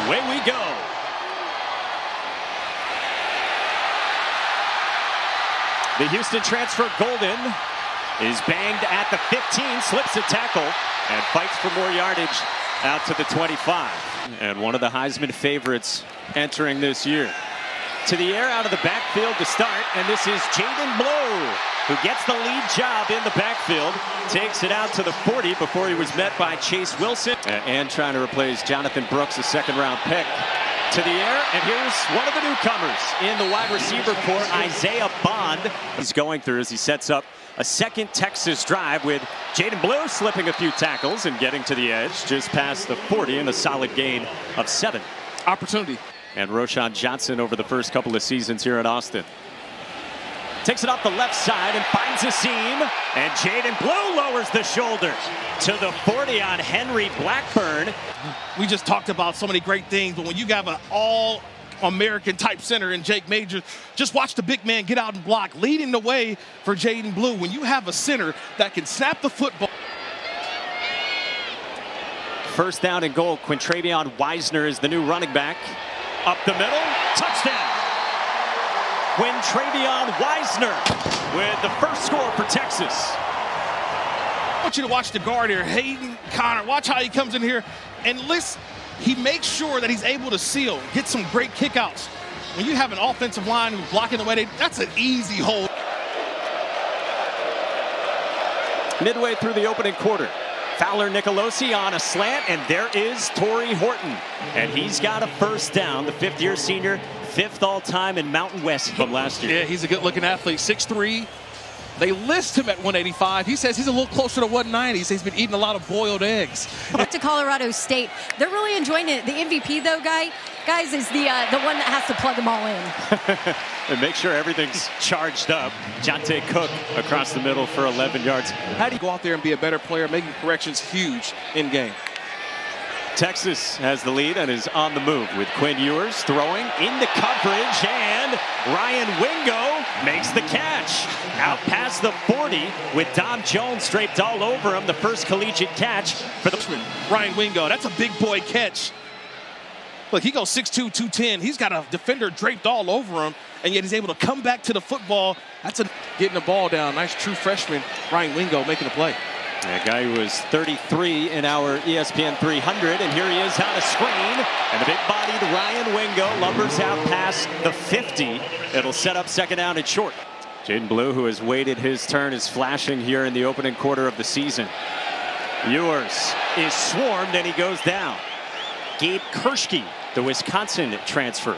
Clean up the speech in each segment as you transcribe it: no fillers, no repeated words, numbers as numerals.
away we go. The Houston transfer Golden is banged at the 15, slips a tackle, and fights for more yardage out to the 25. And one of the Heisman favorites entering this year. To the air out of the backfield to start, and this is Jaden Blow, who gets the lead job in the backfield, takes it out to the 40 before he was met by Chase Wilson. And trying to replace Jonathan Brooks, a second-round pick. To the air, and here's one of the newcomers in the wide receiver corps, Isaiah Bond. He's going through as he sets up a second Texas drive with Jaden Blue slipping a few tackles and getting to the edge just past the 40 and a solid gain of 7. Opportunity. And Roschon Johnson over the first couple of seasons here at Austin. Takes it off the left side and finds a seam. And Jaden Blue lowers the shoulder to the 40 on Henry Blackburn. We just talked about so many great things, but when you have an all-American type center in Jake Majors, just watch the big man get out and block, leading the way for Jaden Blue. When you have a center that can snap the football. First down and goal. Quintravion Wisner is the new running back. Up the middle, touchdown. Quintravion Wisner with the first score for Texas. I want you to watch the guard here, Hayden Connor. Watch how he comes in here and listen. He makes sure that he's able to seal, get some great kickouts. When you have an offensive line who's blocking the way, that's an easy hold. Midway through the opening quarter, Fowler Nicolosi on a slant, and there is Torrey Horton. And he's got a first down, the fifth-year senior, 5th all-time in Mountain West from last year. Yeah, he's a good-looking athlete, 6'3". They list him at 185. He says he's a little closer to 190. He says he's been eating a lot of boiled eggs. To Colorado State. They're really enjoying it. The MVP, though, guys, is the one that has to plug them all in. And make sure everything's charged up. Jonte Cook across the middle for 11 yards. How do you go out there and be a better player, making corrections huge in game? Texas has the lead and is on the move with Quinn Ewers throwing into coverage, and Ryan Wingo makes the catch. Out past the 40 with Dom Jones draped all over him. The first collegiate catch for the Ryan Wingo. That's a big boy catch. Look, he goes 6'2", 210. He's got a defender draped all over him, and yet he's able to come back to the football. That's getting the ball down. Nice true freshman, Ryan Wingo, making a play. A guy who was 33 in our ESPN 300, and here he is on a screen, and the big-bodied Ryan Wingo lumbers out past the 50. It'll set up second down and short. Jaden Blue, who has waited his turn, is flashing here in the opening quarter of the season. Ewers is swarmed, and he goes down. Gabe Kershke, the Wisconsin transfer.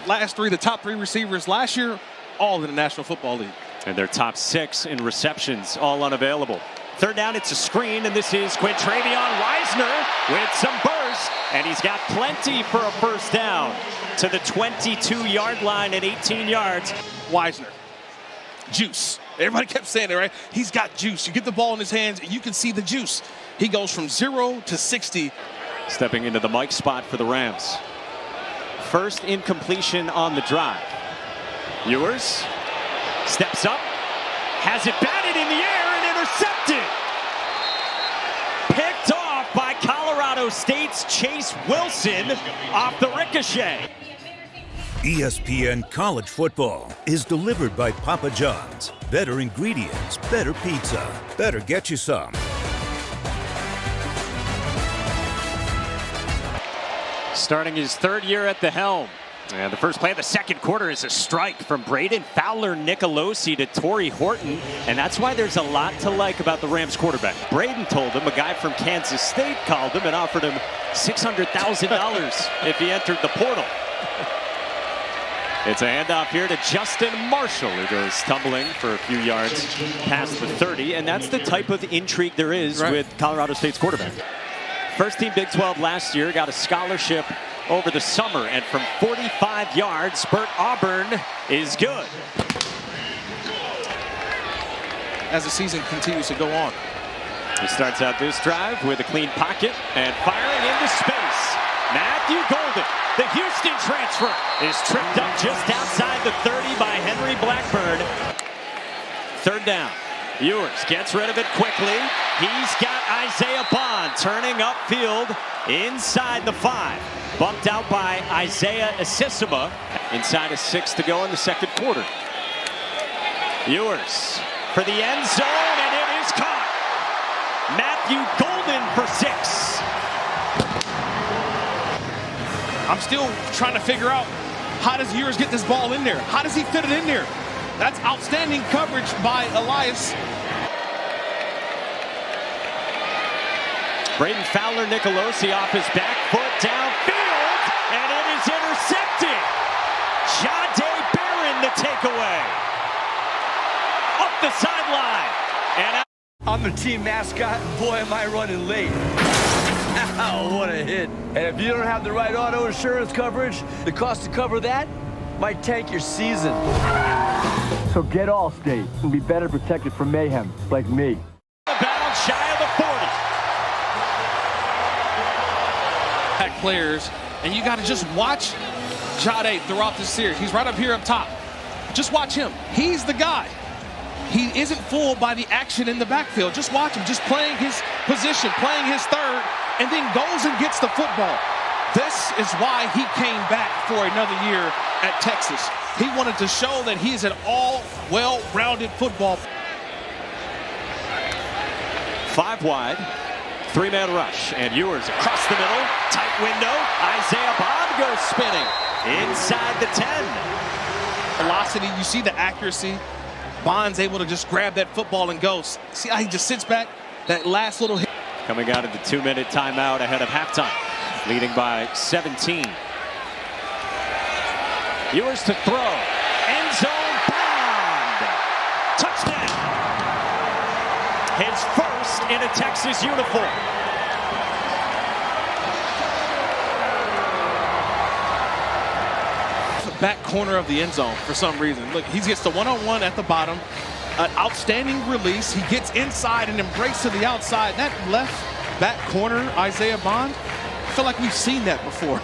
The top 3 receivers last year, all in the National Football League. And their top 6 in receptions, all unavailable. Third down, it's a screen, and this is Quintravion Wisner with some burst, and he's got plenty for a first down to the 22-yard line at 18 yards. Wisner, juice. Everybody kept saying it, right? He's got juice. You get the ball in his hands, and you can see the juice. He goes from 0 to 60. Stepping into the Mike spot for the Rams. First incompletion on the drive. Ewers steps up, has it batted in the air and intercepted. Picked off by Colorado State's Chase Wilson off the ricochet. ESPN College Football is delivered by Papa John's. Better ingredients, better pizza, better get you some. Starting his 3rd year at the helm. And the first play of the second quarter is a strike from Braden Fowler Nicolosi to Torrey Horton. And that's why there's a lot to like about the Rams quarterback. Braden told him, a guy from Kansas State called him and offered him $600,000 if he entered the portal. It's a handoff here to Justin Marshall, who goes tumbling for a few yards past the 30. And that's the type of intrigue there is with Colorado State's quarterback. First team Big 12 last year, got a scholarship over the summer, and from 45 yards, Burt Auburn is good. As the season continues to go on. He starts out this drive with a clean pocket and firing into space. Matthew Golden, the Houston transfer, is tripped up just outside the 30 by Henry Blackburn. Third down. Ewers gets rid of it quickly. He's got Isaiah Bond turning upfield inside the 5. Bumped out by Isaiah Asisima. Inside of 6 to go in the second quarter. Ewers for the end zone, and it is caught. Matthew Golden for 6. I'm still trying to figure out, how does Ewers get this ball in there? How does he fit it in there? That's outstanding coverage by Elias. Braden Fowler Nicolosi off his back foot downfield, and it is intercepted. Jahdae Barron the takeaway. Up the sideline. And out. I'm the team mascot. Boy, am I running late. Ow, what a hit. And if you don't have the right auto insurance coverage, the cost to cover that might tank your season. So get Allstate and be better protected from mayhem like me. Bound shy of the 40. Players, and you got to just watch Jahdae throughout this series. He's right up here up top. Just watch him. He's the guy. He isn't fooled by the action in the backfield. Just watch him, just playing his position, playing his third, and then goes and gets the football. This is why he came back for another year at Texas. He wanted to show that he is an all well-rounded football. 5 wide. 3-man rush, and Ewers across the middle, tight window. Isaiah Bond goes spinning inside the 10. Velocity, you see the accuracy. Bond's able to just grab that football and go. See how he just sits back, that last little hit. Coming out of the 2-minute timeout ahead of halftime, leading by 17. Ewers to throw, end zone, Bond, touchdown. His first in a Texas uniform. Back corner of the end zone for some reason. Look, he gets the one-on-one at the bottom. An outstanding release. He gets inside and embraces to the outside. That left back corner, Isaiah Bond, I feel like we've seen that before.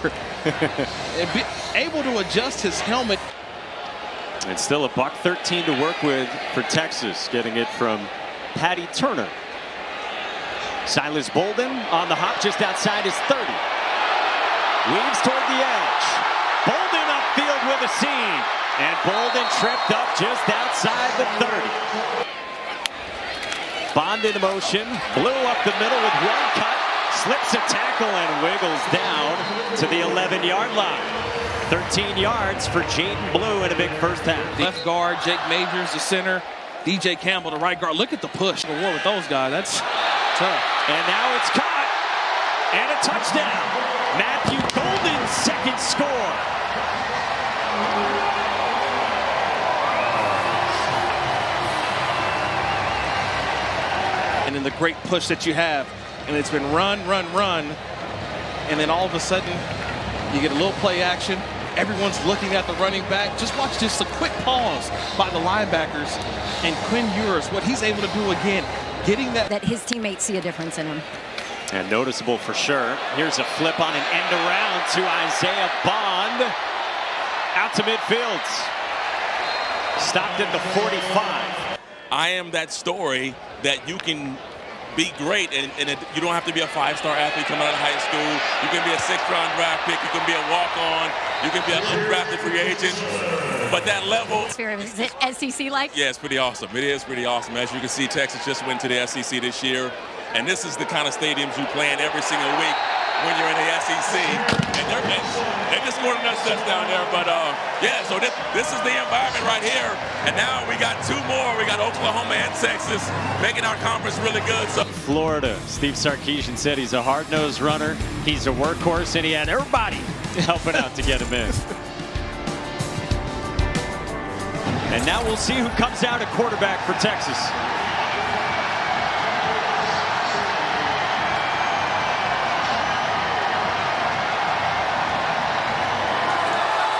Able to adjust his helmet. And still $113 to work with for Texas, getting it from Patty Turner. Silas Bolden on the hop just outside his 30. Weaves toward the edge. Bolden upfield with a seam. And Bolden tripped up just outside the 30. Bond in motion. Blew up the middle with one cut. Slips a tackle and wiggles down to the 11-yard line. 13 yards for Jaden Blue in a big first half. Left guard, Jake Majors, the center. DJ Campbell, the right guard. Look at the push. The war with those guys. That's tough. And now it's caught. And a touchdown. Matthew Golden's second score. And then the great push that you have. And it's been run, run, run. And then all of a sudden, you get a little play action. Everyone's looking at the running back. Just watch just a quick pause by the linebackers. And Quinn Ewers, what he's able to do again, getting that his teammates see a difference in him. And noticeable for sure. Here's a flip on an end around to Isaiah Bond. Out to midfield. Stopped at the 45. I am that story that you can be great, and you don't have to be a 5-star athlete coming out of high school. You can be a 6th-round draft pick. You can be a walk-on. You can be an undrafted free agent. But that level... Is it SEC-like? Yeah, it's pretty awesome. It is pretty awesome. As you can see, Texas just went to the SEC this year. And this is the kind of stadiums you play in every single week when you're in the SEC. And they just scored another touchdown there. But, yeah, so this is the environment right here. And now we got 2 more. We got Oklahoma and Texas making our conference really good. So Florida. Steve Sarkisian said he's a hard-nosed runner. He's a workhorse, and he had everybody helping out to get him in. And now we'll see who comes out at quarterback for Texas.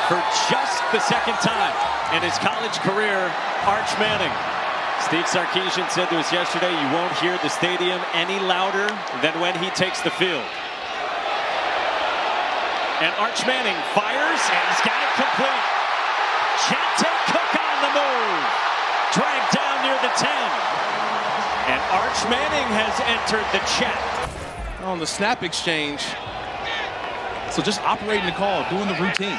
For just the second time in his college career, Arch Manning. Steve Sarkisian said to us yesterday, you won't hear the stadium any louder than when he takes the field. And Arch Manning fires, and he's got it complete. Chante Cook on the move. dragged down near the 10. And Arch Manning has entered the chat. On the snap exchange. So just operating the call, doing the routine.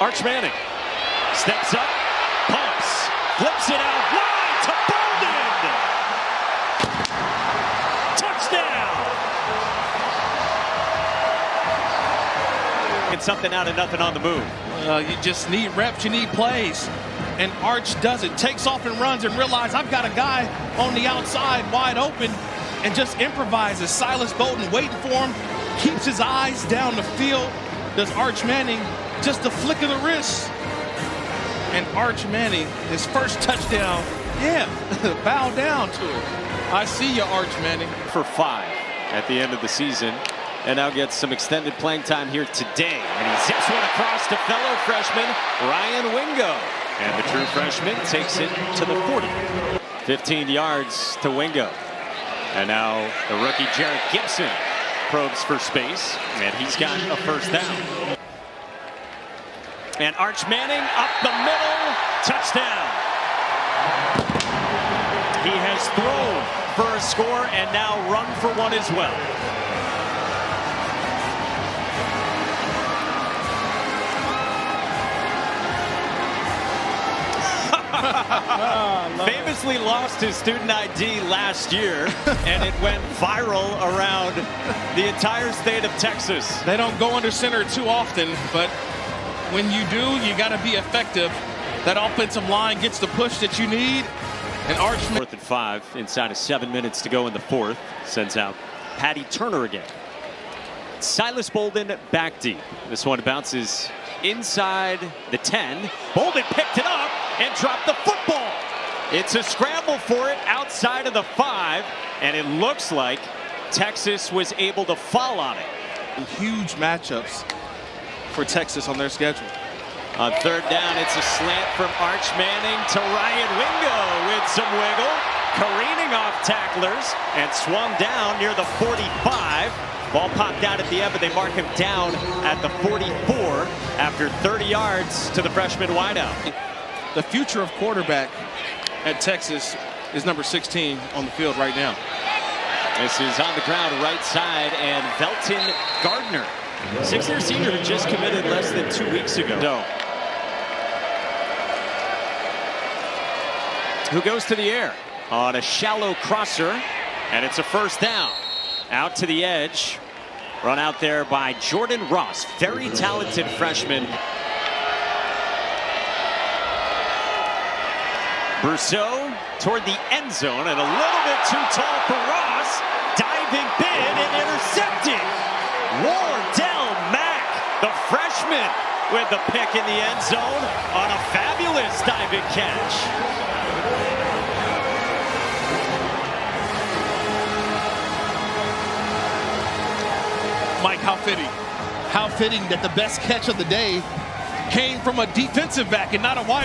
Arch Manning steps up, pumps, flips it out wide to Bolden. Touchdown. Get something out of nothing on the move. You just need reps, you need plays. And Arch does it, takes off and runs and realizes I've got a guy on the outside wide open and just improvises. Silas Bolden waiting for him, keeps his eyes down the field. Does Arch Manning just a flick of the wrist. And Arch Manning, his first touchdown, bow down to it. I see you, Arch Manning. For 5 at the end of the season. And now gets some extended playing time here today. And he zips one across to fellow freshman Ryan Wingo. And the true freshman takes it to the 40. 15 yards to Wingo. And now the rookie Jarrett Gibson probes for space. And he's got a first down. And Arch Manning up the middle. Touchdown. He has thrown for a score and now run for one as well. Famously lost his student ID last year, and it went viral around the entire state of Texas. They don't go under center too often, but when you do, you got to be effective. That offensive line gets the push that you need. And Arch. 4th and 5 inside of 7 minutes to go in the 4th. Sends out Patty Turner again. Silas Bolden back deep. This one bounces inside the 10. Bolden picked it up and dropped the football. It's a scramble for it outside of the 5, and it looks like Texas was able to fall on it. Huge matchups for Texas on their schedule. On 3rd down, it's a slant from Arch Manning to Ryan Wingo with some wiggle, careening off tacklers and swung down near the 45. Ball popped out at the end, but they mark him down at the 44 after 30 yards to the freshman wideout. The future of quarterback at Texas is number 16 on the field right now. This is on the ground right side, and Velton Gardner, 6-year senior who just committed less than 2 weeks ago. So, who goes to the air on a shallow crosser, and it's a first down. Out to the edge, run out there by Jordan Ross, very talented freshman. Brousseau toward the end zone, and a little bit too tall for Ross. Diving bid and intercepted. Wardell Mack, the freshman, with the pick in the end zone on a fabulous diving catch. Mike, how fitting. How fitting that the best catch of the day came from a defensive back and not a wide receiver.